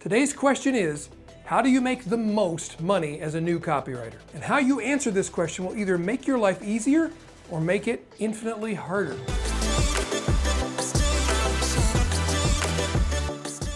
Today's question is, how do you make the most money as a new copywriter? And how you answer this question will either make your life easier or make it infinitely harder.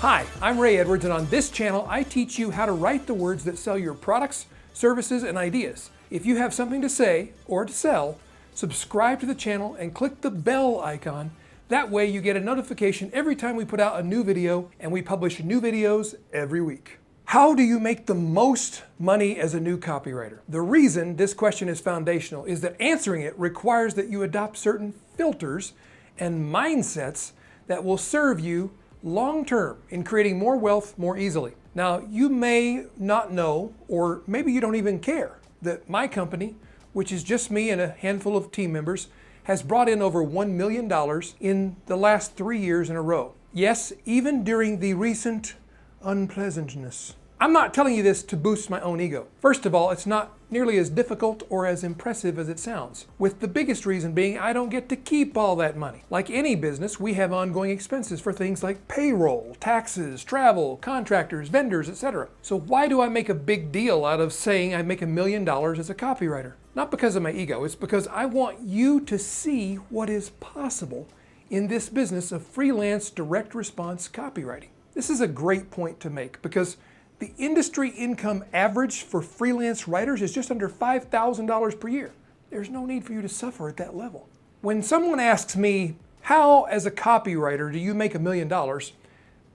Hi, I'm Ray Edwards, and on this channel I teach you how to write the words that sell your products, services, and ideas. If you have something to say or to sell, subscribe to the channel and click the bell icon. That way you get a notification every time we put out a new video, and we publish new videos every week. How do you make the most money as a new copywriter? The reason this question is foundational is that answering it requires that you adopt certain filters and mindsets that will serve you long-term in creating more wealth more easily. Now, you may not know, or maybe you don't even care, that my company, which is just me and a handful of team members, has brought in over $1 million in the last 3 years in a row. Yes, even during the recent unpleasantness. I'm not telling you this to boost my own ego. First of all, it's not nearly as difficult or as impressive as it sounds, with the biggest reason being I don't get to keep all that money. Like any business, we have ongoing expenses for things like payroll, taxes, travel, contractors, vendors, etc. So why do I make a big deal out of saying I make $1 million as a copywriter? Not because of my ego, it's because I want you to see what is possible in this business of freelance direct response copywriting. This is a great point to make because the industry income average for freelance writers is just under $5,000 per year. There's no need for you to suffer at that level. When someone asks me, how as a copywriter do you make $1 million?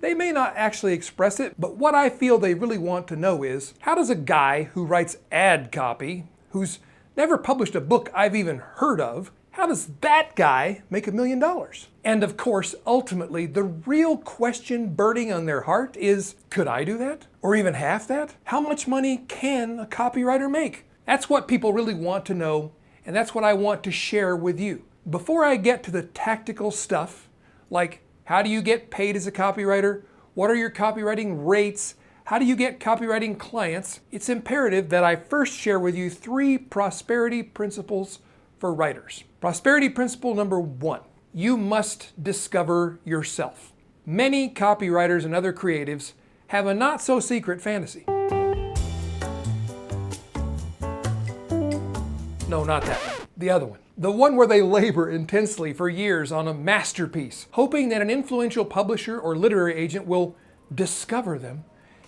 They may not actually express it, but what I feel they really want to know is, how does a guy who writes ad copy, who's never published a book I've even heard of, how does that guy make $1 million? And of course, ultimately, the real question burning on their heart is, could I do that? Or even half that? How much money can a copywriter make? That's what people really want to know, and that's what I want to share with you. Before I get to the tactical stuff, like how do you get paid as a copywriter? What are your copywriting rates? How do you get copywriting clients? It's imperative that I first share with you 3 prosperity principles for writers. Prosperity principle number 1, you must discover yourself. Many copywriters and other creatives have a not so secret fantasy. No, not that one. The other one. The one where they labor intensely for years on a masterpiece, hoping that an influential publisher or literary agent will discover them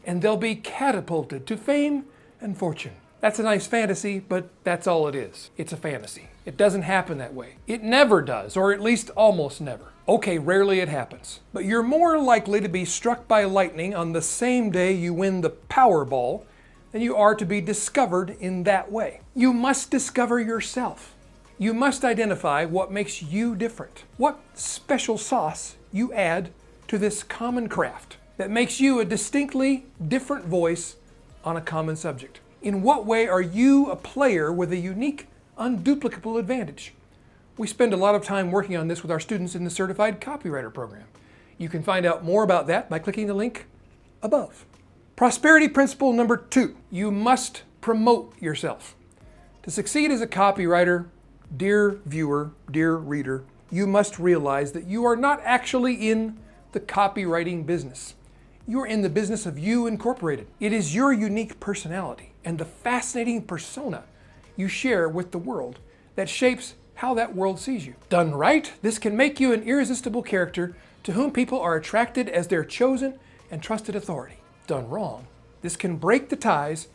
and they'll be catapulted to fame and fortune. That's a nice fantasy, but that's all it is. It's a fantasy. It doesn't happen that way. It never does, or at least almost never. Okay, rarely it happens. But you're more likely to be struck by lightning on the same day you win the Powerball than you are to be discovered in that way. You must discover yourself. You must identify what makes you different. What special sauce you add to this common craft that makes you a distinctly different voice on a common subject. In what way are you a player with a unique, unduplicable advantage? We spend a lot of time working on this with our students in the Certified Copywriter program. You can find out more about that by clicking the link above. Prosperity principle number 2, you must promote yourself. To succeed as a copywriter, dear viewer, dear reader, you must realize that you are not actually in the copywriting business. You are in the business of you incorporated. It is your unique personality and the fascinating persona you share with the world that shapes how that world sees you. Done right, this can make you an irresistible character to whom people are attracted as their chosen and trusted authority. Done wrong, this can break the ties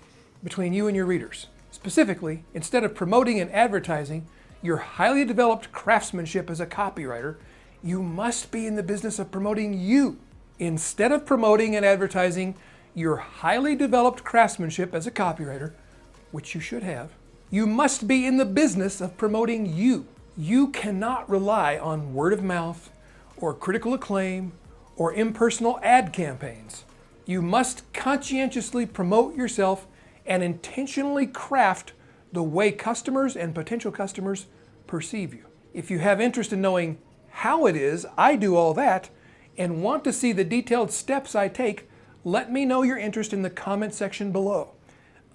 between you and your readers. Specifically, instead of promoting and advertising your highly developed craftsmanship as a copywriter, you must be in the business of promoting you. Instead of promoting and advertising your highly developed craftsmanship as a copywriter, which you should have, you must be in the business of promoting you. You cannot rely on word of mouth or critical acclaim or impersonal ad campaigns. You must conscientiously promote yourself and intentionally craft the way customers and potential customers perceive you. If you have interest in knowing how it is I do all that and want to see the detailed steps I take, let me know your interest in the comment section below.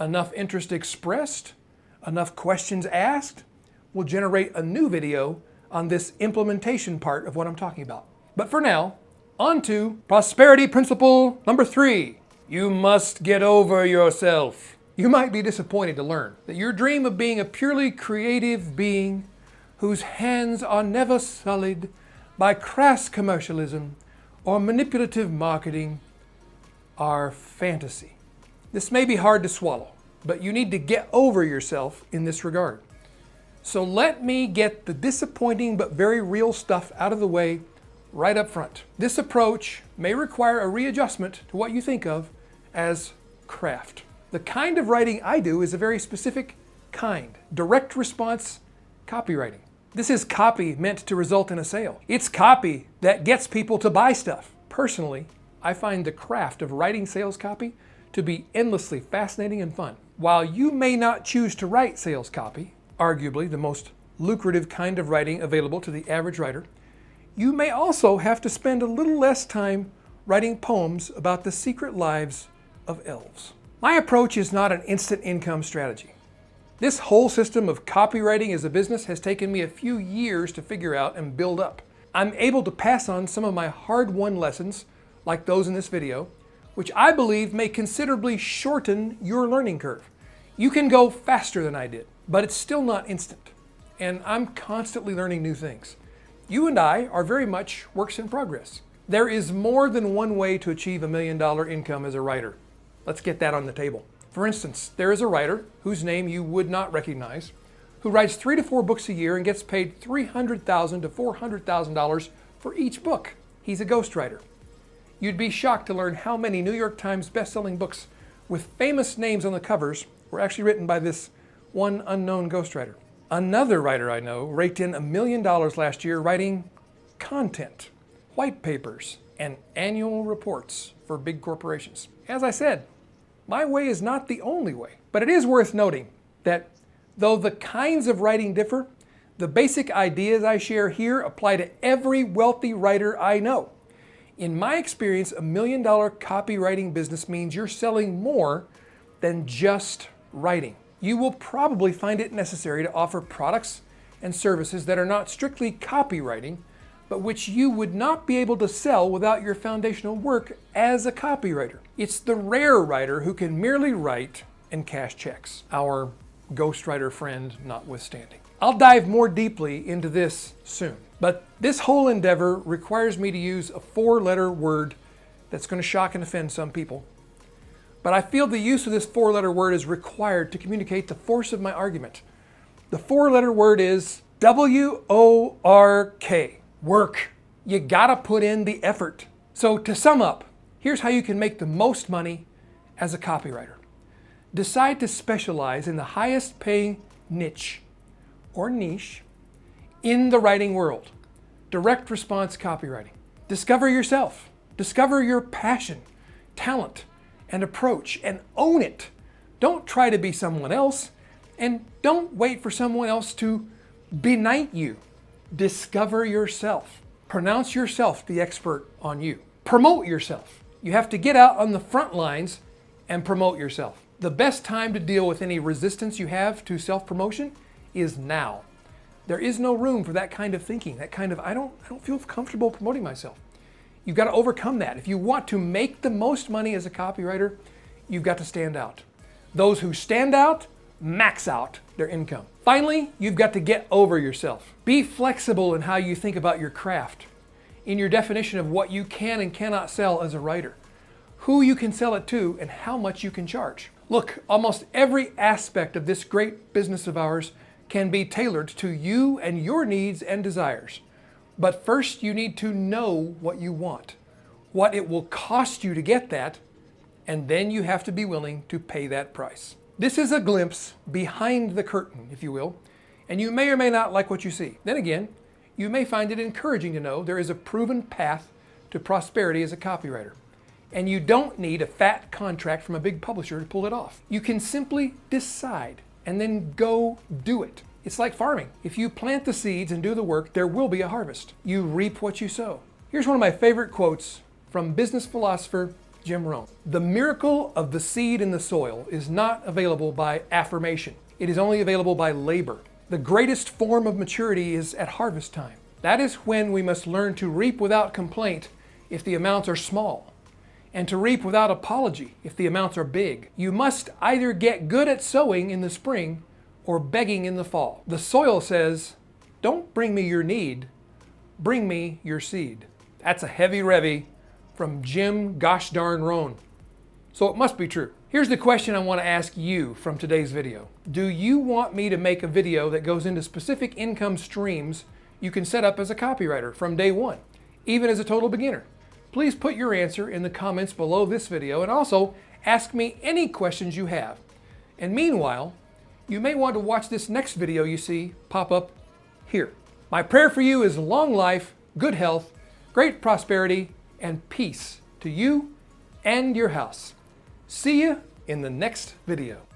Enough interest expressed, enough questions asked, will generate a new video on this implementation part of what I'm talking about. But for now, on to prosperity principle number 3. You must get over yourself. You might be disappointed to learn that your dream of being a purely creative being whose hands are never sullied by crass commercialism or manipulative marketing are fantasy. This may be hard to swallow, but you need to get over yourself in this regard. So let me get the disappointing but very real stuff out of the way right up front. This approach may require a readjustment to what you think of as craft. The kind of writing I do is a very specific kind, direct response copywriting. This is copy meant to result in a sale. It's copy that gets people to buy stuff. Personally, I find the craft of writing sales copy to be endlessly fascinating and fun. While you may not choose to write sales copy, arguably the most lucrative kind of writing available to the average writer, you may also have to spend a little less time writing poems about the secret lives of elves. My approach is not an instant income strategy. This whole system of copywriting as a business has taken me a few years to figure out and build up. I'm able to pass on some of my hard-won lessons, like those in this video, which I believe may considerably shorten your learning curve. You can go faster than I did, but it's still not instant, and I'm constantly learning new things. You and I are very much works in progress. There is more than one way to achieve $1 million income as a writer. Let's get that on the table. For instance, there is a writer whose name you would not recognize, who writes 3 to 4 books a year and gets paid $300,000 to $400,000 for each book. He's a ghostwriter. You'd be shocked to learn how many New York Times best-selling books with famous names on the covers were actually written by this one unknown ghostwriter. Another writer I know raked in $1 million last year writing content, white papers, and annual reports for big corporations. As I said, my way is not the only way, but it is worth noting that though the kinds of writing differ, the basic ideas I share here apply to every wealthy writer I know. In my experience, $1 million copywriting business means you're selling more than just writing. You will probably find it necessary to offer products and services that are not strictly copywriting, but which you would not be able to sell without your foundational work as a copywriter. It's the rare writer who can merely write and cash checks, our ghostwriter friend notwithstanding. I'll dive more deeply into this soon, but this whole endeavor requires me to use a 4-letter word that's going to shock and offend some people. But I feel the use of this 4-letter word is required to communicate the force of my argument. The 4-letter word is WORK. Work. You gotta put in the effort. So to sum up, here's how you can make the most money as a copywriter. Decide to specialize in the highest paying niche or niche in the writing world. Direct response copywriting. Discover yourself. Discover your passion, talent, and approach, and own it. Don't try to be someone else, and don't wait for someone else to benight you. Discover yourself. Pronounce yourself the expert on you. Promote yourself. You have to get out on the front lines and promote yourself. The best time to deal with any resistance you have to self-promotion is now. There is no room for that kind of thinking, that kind of, I don't feel comfortable promoting myself. You've got to overcome that. If you want to make the most money as a copywriter, you've got to stand out. Those who stand out, max out their income. Finally, you've got to get over yourself. Be flexible in how you think about your craft, in your definition of what you can and cannot sell as a writer, who you can sell it to, and how much you can charge. Look, almost every aspect of this great business of ours can be tailored to you and your needs and desires. But first, you need to know what you want, what it will cost you to get that, and then you have to be willing to pay that price. This is a glimpse behind the curtain, if you will, and you may or may not like what you see. Then again, you may find it encouraging to know there is a proven path to prosperity as a copywriter, and you don't need a fat contract from a big publisher to pull it off. You can simply decide and then go do it. It's like farming. If you plant the seeds and do the work, there will be a harvest. You reap what you sow. Here's one of my favorite quotes from business philosopher Jim Rohn. The miracle of the seed in the soil is not available by affirmation. It is only available by labor. The greatest form of maturity is at harvest time. That is when we must learn to reap without complaint if the amounts are small, and to reap without apology if the amounts are big. You must either get good at sowing in the spring or begging in the fall. The soil says, don't bring me your need, bring me your seed. That's a heavy revy from Jim Gosh Darn Rohn. So it must be true. Here's the question I want to ask you from today's video. Do you want me to make a video that goes into specific income streams you can set up as a copywriter from day one, even as a total beginner? Please put your answer in the comments below this video and also ask me any questions you have. And meanwhile, you may want to watch this next video you see pop up here. My prayer for you is long life, good health, great prosperity, and peace to you and your house. See you in the next video.